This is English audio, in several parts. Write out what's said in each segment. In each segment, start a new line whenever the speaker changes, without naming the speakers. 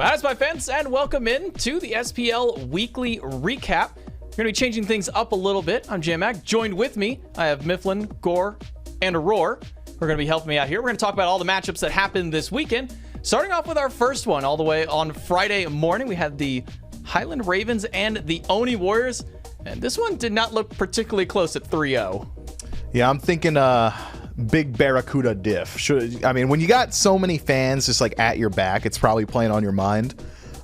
That's my fans, and welcome in to the SPL Weekly Recap. We're going to be changing things up a little bit. I'm Jmac. Joined with me, I have Myflin, Gore, and Aror. We're going to be helping me out here. We're going to talk about all the matchups that happened this weekend. Starting off with our first one, all the way on Friday morning, we had the Highland Ravens and the Oni Warriors. And this one did not look particularly close at 3-0.
Yeah, I'm thinking big Barracuda diff. When you got so many fans just like at your back, it's probably playing on your mind.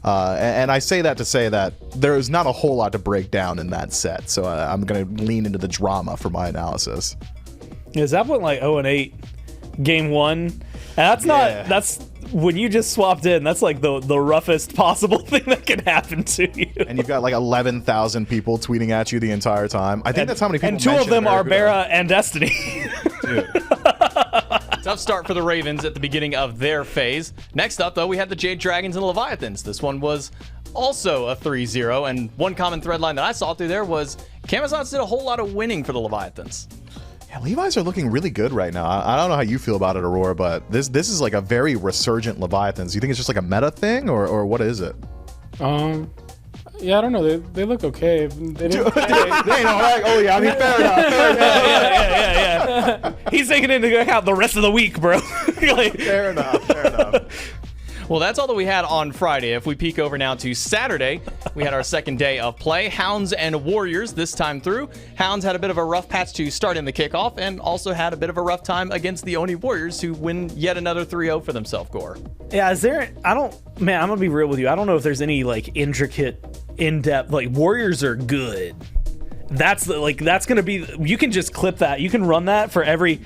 And I say that to say that there's not a whole lot to break down in that set. So I'm going to lean into the drama for my analysis.
Yeah, Zap went like 0-8 game one. And that's when you just swapped in, that's like the roughest possible thing that can happen to you.
And you've got like 11,000 people tweeting at you the entire time. I think that's how many people.
And two of them are Barra and Destiny.
Dude.
Tough start for the Ravens at the beginning of their phase. Next up, though, we had the Jade Dragons and the Leviathans. This one was also a 3-0, and one common thread line that I saw through there was Camazotz did a whole lot of winning for the Leviathans.
Yeah, Levi's are looking really good right now. I don't know how you feel about it, Aurora, but this is like a very resurgent Leviathans. You think it's just like a meta thing, or what is it?
Yeah, I don't know. They look okay. They didn't,
fair enough.
Yeah. He's taking into account the rest of the week, bro.
Fair enough.
Well, that's all that we had on Friday. If we peek over now to Saturday, we had our second day of play. Hounds and Warriors this time through. Hounds had a bit of a rough patch to start in the kickoff and also had a bit of a rough time against the Oni Warriors, who win yet another 3-0 for themselves, Gore.
Yeah, I'm going to be real with you. I don't know if there's any like intricate, in-depth, like Warriors are good. That's going to be, you can just clip that. You can run that for every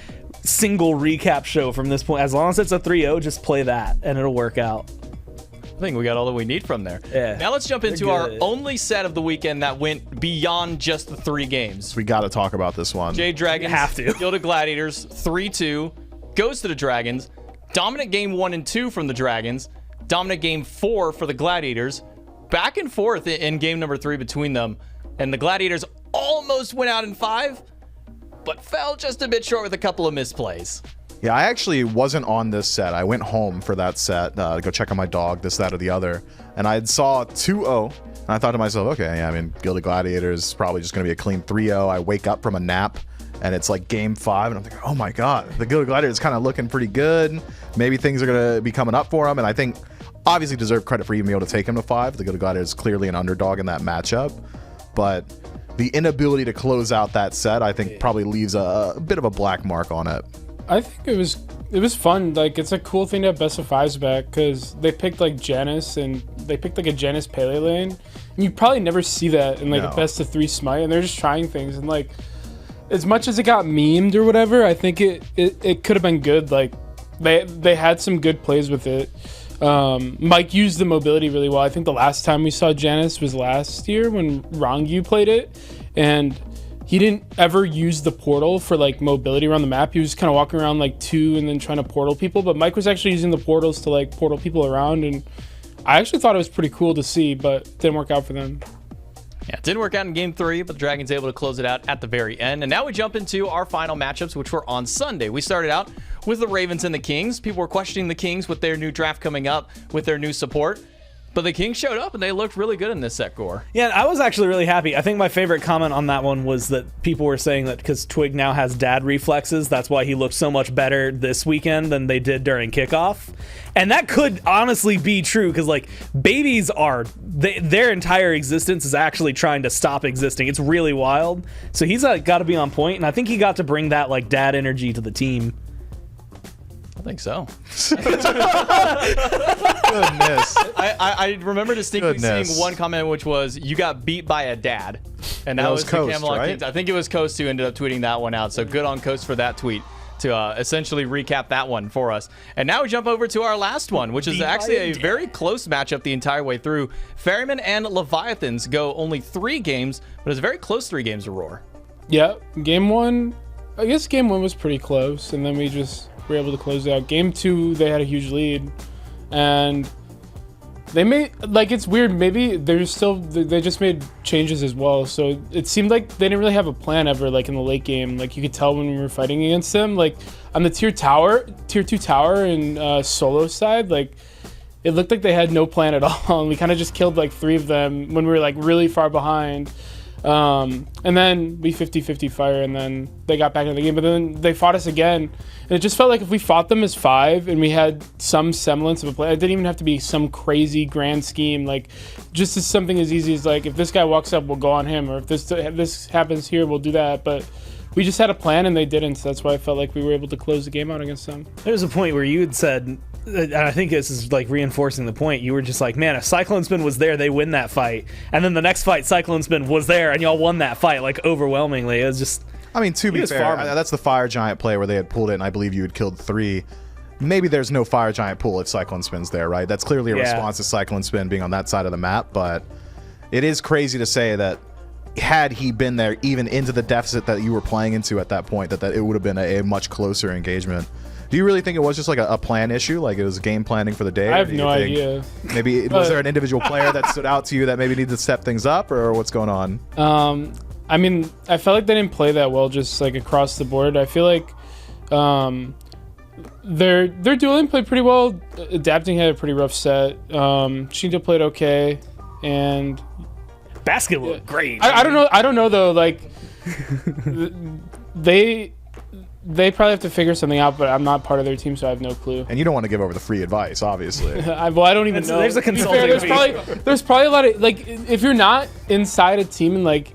single recap show from this point. As long as it's a 3-0, just play that and it'll work out.
I think we got all that we need from there.
Yeah.
Now let's jump into our only set of the weekend that went beyond just the 3 games.
We got to talk about this one.
Jade Dragons
have to.
Gilded Gladiators 3-2, goes to the Dragons. Dominant game 1 and 2 from the Dragons. Dominant game 4 for the Gladiators. Back and forth in game number 3 between them. And the Gladiators almost went out in 5, but fell just a bit short with a couple of misplays.
Yeah, I actually wasn't on this set. I went home for that set to go check on my dog, this, that, or the other. And I saw 2-0, and I thought to myself, okay, yeah, Gilded Gladiators is probably just going to be a clean 3-0. I wake up from a nap, and it's like game 5, and I'm thinking, oh my god, the Gilded Gladiators kind of looking pretty good. Maybe things are going to be coming up for them, and I think obviously deserve credit for even being able to take him to 5. The Gilded Gladiators is clearly an underdog in that matchup, but the inability to close out that set, I think, probably leaves a bit of a black mark on it.
I think it was fun. Like, it's a cool thing to have best of 5s back, because they picked like Janus, and they picked like a Janus Pele lane, and you probably never see that in like a best of 3 Smite, and they're just trying things. And like, as much as it got memed or whatever, I think it could have been good. Like, they had some good plays with it. Mike used the mobility really well. I think the last time we saw Janus was last year when Rongyu played it, and he didn't ever use the portal for like mobility around the map. He was kind of walking around like 2 and then trying to portal people, but Mike was actually using the portals to like portal people around, and I actually thought it was pretty cool to see, but it didn't work out for them.
Yeah, it didn't work out in game 3, but the Dragons able to close it out at the very end. And now we jump into our final matchups, which were on Sunday. We started out with the Ravens and the Kings. People were questioning the Kings with their new draft coming up, with their new support. But the Kings showed up, and they looked really good in this set, Gore.
Yeah, I was actually really happy. I think my favorite comment on that one was that people were saying that because Twig now has dad reflexes, that's why he looked so much better this weekend than they did during kickoff. And that could honestly be true, because like babies their entire existence is actually trying to stop existing. It's really wild. So he's got to be on point, and I think he got to bring that like dad energy to the team.
I think so.
Goodness.
I remember distinctly seeing one comment, which was, you got beat by a dad. And that was the
Coast,
Camelot
right?
Kings. I think it was Coast who ended up tweeting that one out. So good on Coast for that tweet to essentially recap that one for us. And now we jump over to our last one, which is actually a very close matchup the entire way through. Ferryman and Leviathans go only 3 games, but it's a very close 3 games to Roar.
Yeah, game 1, I guess game 1 was pretty close, and then we just were able to close it out. Game 2, they had a huge lead, and they made, like, it's weird, maybe they just made changes as well, so it seemed like they didn't really have a plan ever, like in the late game. Like, you could tell when we were fighting against them, like on the tier 2 tower and solo side, like it looked like they had no plan at all. And we kind of just killed like 3 of them when we were like really far behind. And then we 50-50 fire, and then they got back into the game. But then they fought us again, and it just felt like if we fought them as 5 and we had some semblance of a play, it didn't even have to be some crazy grand scheme. Like just as something as easy as like if this guy walks up, we'll go on him, or if this happens here, we'll do that. But we just had a plan, and they didn't. So that's why I felt like we were able to close the game out against them.
There was a point where you had said, and I think this is like reinforcing the point, you were just like, man, if Cyclone Spin was there, they win that fight. And then the next fight, Cyclone Spin was there, and y'all won that fight like overwhelmingly. It was just,
I mean, to be fair,
farming.
that's the Fire Giant play where they had pulled it, and I believe you had killed 3. Maybe there's no Fire Giant pool if Cyclone Spin's there, right? That's clearly a response to Cyclone Spin being on that side of the map, but it is crazy to say that had he been there even into the deficit that you were playing into at that point, that it would have been a much closer engagement. Do you really think it was just like a plan issue? Like it was game planning for the day?
I have no idea.
Maybe was there an individual player that stood out to you that maybe needed to step things up, or what's going on?
I mean, I felt like they didn't play that well, just like across the board. I feel like their dueling played pretty well. Adapting had a pretty rough set. Shinto played okay, and
basket looked great.
I don't know though. Like they probably have to figure something out, but I'm not part of their team, so I have no clue.
And you don't want to give over the free advice, obviously.
I don't even know.
There's a consulting fee.
There's probably a lot of, like, if you're not inside a team and, like,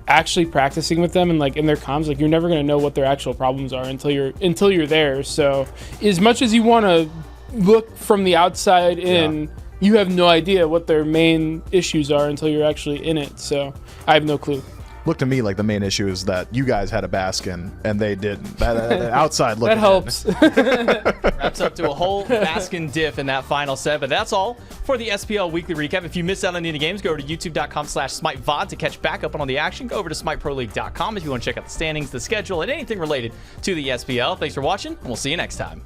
actually practicing with them and, like, in their comms, like, you're never going to know what their actual problems are until you're there. So as much as you want to look from the outside in, you have no idea what their main issues are until you're actually in it. So I have no clue.
Looked to me like the main issue is that you guys had a Baskin and they didn't. That outside looking
that helps.
Wraps up to a whole Baskin diff in that final set. But that's all for the SPL Weekly Recap. If you missed out on any of the games, go over to youtube.com/SmiteVOD to catch back up on the action. Go over to SmiteProLeague.com if you want to check out the standings, the schedule, and anything related to the SPL. Thanks for watching, and we'll see you next time.